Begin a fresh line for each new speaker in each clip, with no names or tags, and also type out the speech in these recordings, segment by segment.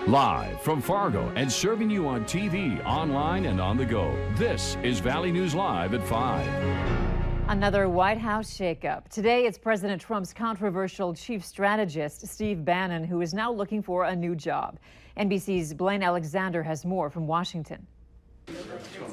Live from Fargo and serving you on TV, online, and on the go. This is Valley News Live at 5.
Another White House shakeup. Today, it's President Trump's controversial chief strategist, Steve Bannon, who is now looking for a new job. NBC's Blaine Alexander has more from Washington.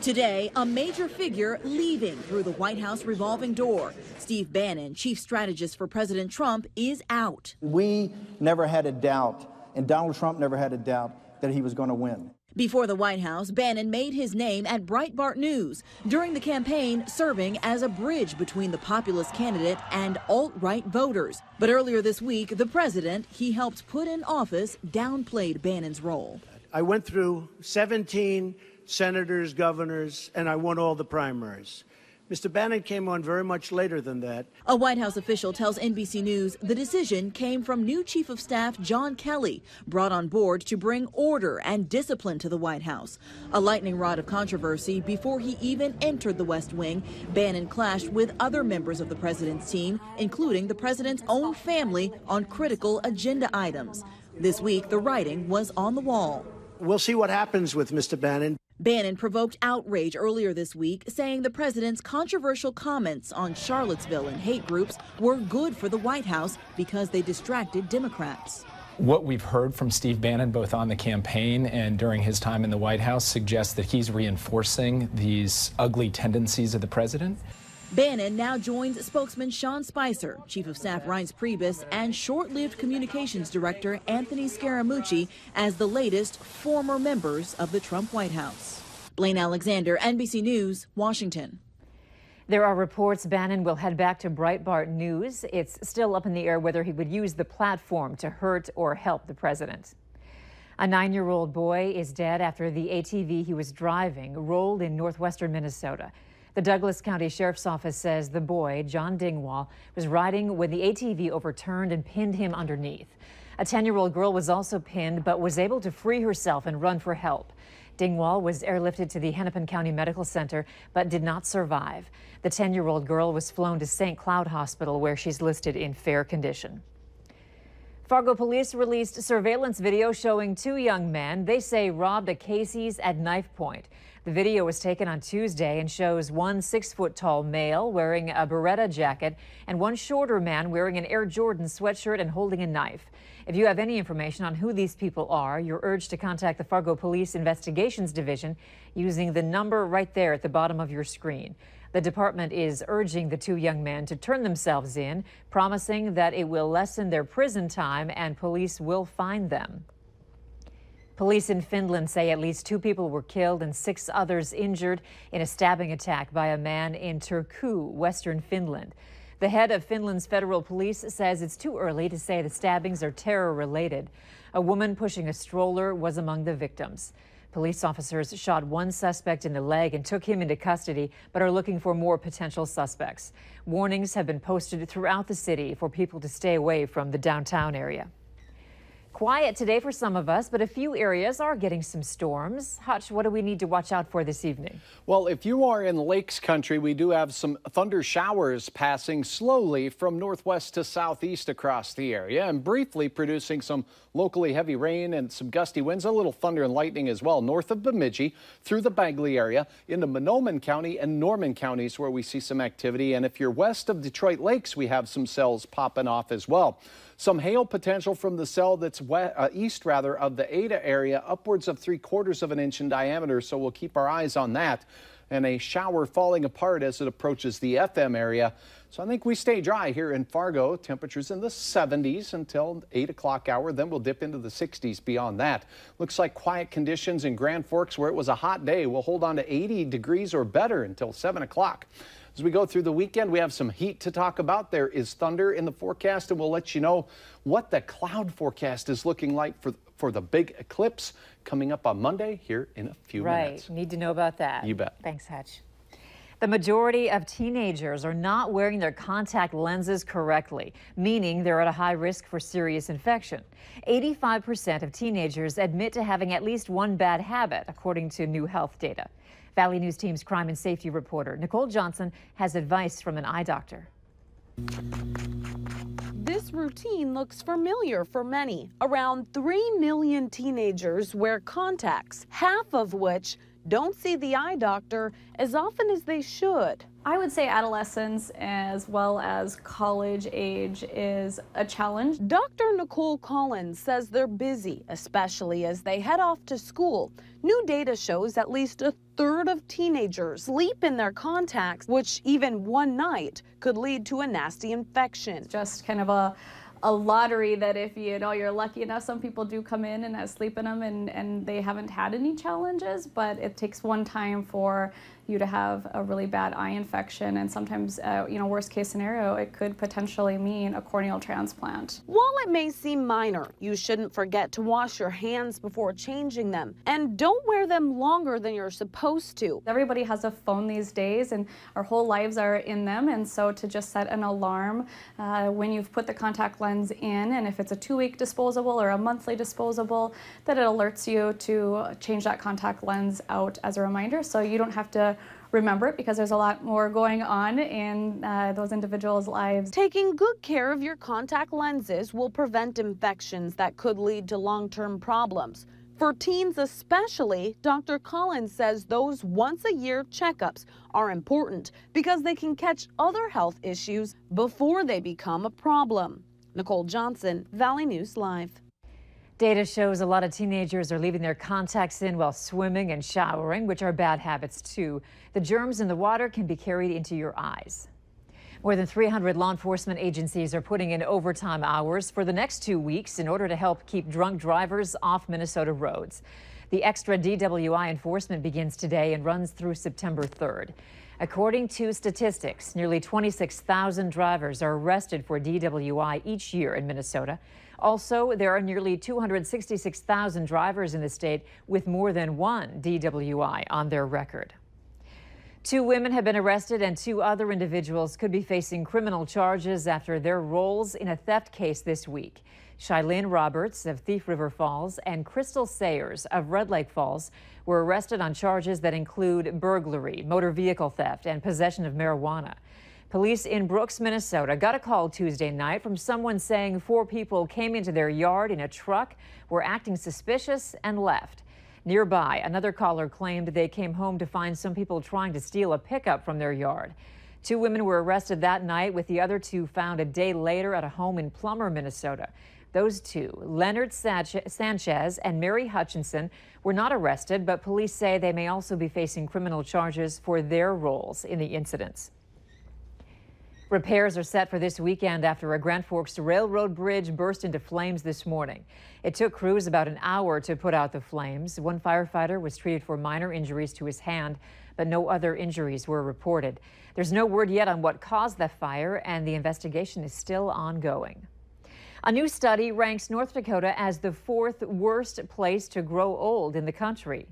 Today, a major figure leaving through the White House revolving door. Steve Bannon, chief strategist for President Trump, is out.
We never had a doubt, and Donald Trump never had a doubt, that he was going to win.
Before the White House, Bannon made his name at Breitbart News, during the campaign serving as a bridge between the populist candidate and alt-right voters. But earlier this week, the president he helped put in office downplayed Bannon's role.
I went through 17 senators, governors, and I won all the primaries. Mr. Bannon came on very much later than that.
A White House official tells NBC News the decision came from new Chief of Staff John Kelly, brought on board to bring order and discipline to the White House. A lightning rod of controversy before he even entered the West Wing. Bannon clashed with other members of the president's team, including the president's own family, on critical agenda items. This week, the writing was on the wall.
We'll see what happens with Mr. Bannon.
Bannon provoked outrage earlier this week, saying the president's controversial comments on Charlottesville and hate groups were good for the White House because they distracted Democrats.
What we've heard from Steve Bannon, both on the campaign and during his time in the White House, suggests that he's reinforcing these ugly tendencies of the president.
Bannon now joins spokesman Sean Spicer, Chief of Staff Reince Priebus, and short-lived communications director Anthony Scaramucci as the latest former members of the Trump White House. Blaine Alexander, NBC News, Washington.
There are reports Bannon will head back to Breitbart News. It's still up in the air whether he would use the platform to hurt or help the president. A 9-year-old boy is dead after the ATV he was driving rolled in northwestern Minnesota. The Douglas County Sheriff's Office says the boy, John Dingwall, was riding when the ATV overturned and pinned him underneath. A 10-year-old girl was also pinned but was able to free herself and run for help. Dingwall was airlifted to the Hennepin County Medical Center but did not survive. The 10-year-old girl was flown to St. Cloud Hospital, where she's listed in fair condition. Fargo police released surveillance video showing 2 young men they say robbed a Casey's at knife point. The video was taken on Tuesday and shows one 6-foot-tall male wearing a Beretta jacket and one shorter man wearing an Air Jordan sweatshirt and holding a knife. If you have any information on who these people are, you're urged to contact the Fargo Police Investigations Division using the number right there at the bottom of your screen. The department is urging the 2 young men to turn themselves in, promising that it will lessen their prison time and police will find them. Police in Finland say at least 2 people were killed and 6 others injured in a stabbing attack by a man in Turku, western Finland. The head of Finland's federal police says it's too early to say the stabbings are terror-related. A woman pushing a stroller was among the victims. Police officers shot one suspect in the leg and took him into custody, but are looking for more potential suspects. Warnings have been posted throughout the city for people to stay away from the downtown area. Quiet today for some of us, but a few areas are getting some storms. Hutch, what do we need to watch out for this evening?
Well, if you are in Lakes Country, we do have some thunder showers passing slowly from northwest to southeast across the area and briefly producing some locally heavy rain and some gusty winds, a little thunder and lightning as well north of Bemidji through the Bagley area into Monoman County and Norman counties where we see some activity. And if you're west of Detroit Lakes, we have some cells popping off as well. Some hail potential from the cell that's east of the Ada area, upwards of 3/4 of an inch in diameter, so we'll keep our eyes on that. And a shower falling apart as it approaches the FM area. So I think we stay dry here in Fargo. Temperatures in the 70s until 8 o'clock hour. Then we'll dip into the 60s beyond that. Looks like quiet conditions in Grand Forks where it was a hot day. We'll hold on to 80 degrees or better until 7 o'clock. As we go through the weekend, we have some heat to talk about. There is thunder in the forecast, and we'll let you know what the cloud forecast is looking like for the big eclipse coming up on Monday here in a few minutes.
Right. Need to know about that.
You bet.
Thanks, Hutch. The majority of teenagers are not wearing their contact lenses correctly, meaning they're at a high risk for serious infection. 85% of teenagers admit to having at least one bad habit, according to new health data. Valley News Team's crime and safety reporter Nicole Johnson has advice from an eye doctor.
This routine looks familiar for many. Around 3 million teenagers wear contacts, half of which don't see the eye doctor as often as they should.
I would say adolescence as well as college age is a challenge.
Dr. Nicole Collins says they're busy, especially as they head off to school. New data shows at least a third of teenagers sleep in their contacts, which even one night could lead to a nasty infection.
Just kind of a lottery that if you're lucky enough, some people do come in and sleep in them and they haven't had any challenges, but it takes one time for you to have a really bad eye infection, and sometimes, worst case scenario, it could potentially mean a corneal transplant.
While it may seem minor, you shouldn't forget to wash your hands before changing them, and don't wear them longer than you're supposed to.
Everybody has a phone these days, and our whole lives are in them, and so to just set an alarm when you've put the contact lens in, and if it's a 2-week disposable or a monthly disposable, that it alerts you to change that contact lens out as a reminder, so you don't have to remember it, because there's a lot more going on in those individuals' lives.
Taking good care of your contact lenses will prevent infections that could lead to long-term problems. For teens especially, Dr. Collins says those once-a-year checkups are important because they can catch other health issues before they become a problem. Nicole Johnson, Valley News Live.
Data shows a lot of teenagers are leaving their contacts in while swimming and showering, which are bad habits too. The germs in the water can be carried into your eyes. More than 300 law enforcement agencies are putting in overtime hours for the next 2 weeks in order to help keep drunk drivers off Minnesota roads. The extra DWI enforcement begins today and runs through September 3rd. According to statistics, nearly 26,000 drivers are arrested for DWI each year in Minnesota. Also, there are nearly 266,000 drivers in the state with more than one DWI on their record. 2 women have been arrested and 2 other individuals could be facing criminal charges after their roles in a theft case this week. Shylene Roberts of Thief River Falls and Crystal Sayers of Red Lake Falls were arrested on charges that include burglary, motor vehicle theft, and possession of marijuana. Police in Brooks, Minnesota got a call Tuesday night from someone saying 4 people came into their yard in a truck, were acting suspicious, and left. Nearby, another caller claimed they came home to find some people trying to steal a pickup from their yard. 2 women were arrested that night, with the other 2 found a day later at a home in Plummer, Minnesota. Those 2, Leonard Sanchez and Mary Hutchinson, were not arrested, but police say they may also be facing criminal charges for their roles in the incidents. Repairs are set for this weekend after a Grand Forks Railroad bridge burst into flames this morning. It took crews about an hour to put out the flames. One firefighter was treated for minor injuries to his hand, but no other injuries were reported. There's no word yet on what caused the fire, and the investigation is still ongoing. A new study ranks North Dakota as the 4th worst place to grow old in the country.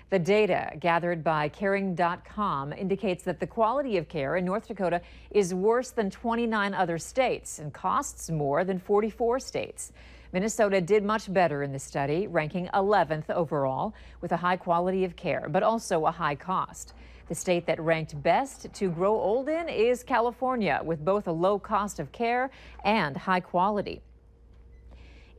The data gathered by Caring.com indicates that the quality of care in North Dakota is worse than 29 other states and costs more than 44 states. Minnesota did much better in the study, ranking 11th overall with a high quality of care, but also a high cost. The state that ranked best to grow old in is California, with both a low cost of care and high quality.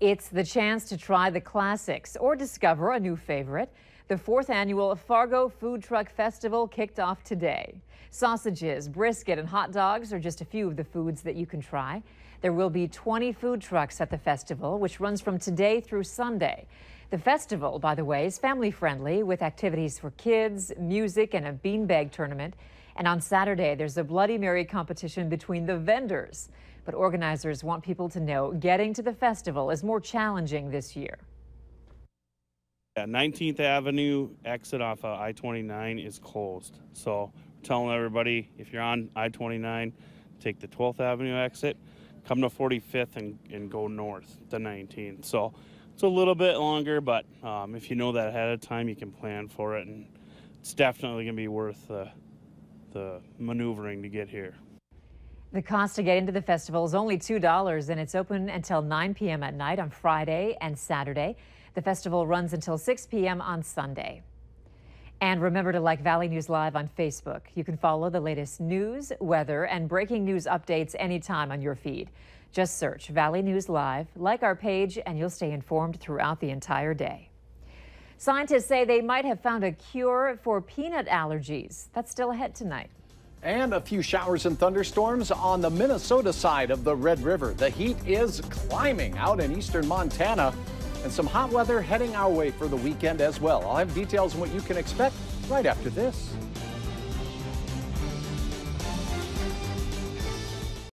It's the chance to try the classics or discover a new favorite. The 4th annual Fargo Food Truck Festival kicked off today. Sausages, brisket, and hot dogs are just a few of the foods that you can try. There will be 20 food trucks at the festival, which runs from today through Sunday. The festival, by the way, is family-friendly with activities for kids, music, and a beanbag tournament. And on Saturday, there's a Bloody Mary competition between the vendors. But organizers want people to know getting to the festival is more challenging this year.
19th Avenue exit off of I-29 is closed. So we're telling everybody, if you're on I-29, take the 12th Avenue exit, come to 45th and go north to 19th. So it's a little bit longer, but if you know that ahead of time, you can plan for it. And it's definitely going to be worth the maneuvering to get here.
The cost to get into the festival is only $2, and it's open until 9 p.m. at night on Friday and Saturday. The festival runs until 6 p.m. on Sunday. And remember to like Valley News Live on Facebook. You can follow the latest news, weather, and breaking news updates anytime on your feed. Just search Valley News Live, like our page, and you'll stay informed throughout the entire day. Scientists say they might have found a cure for peanut allergies. That's still ahead tonight.
And a few showers and thunderstorms on the Minnesota side of the Red River. The heat is climbing out in eastern Montana, and some hot weather heading our way for the weekend as well. I'll have details on what you can expect right after this.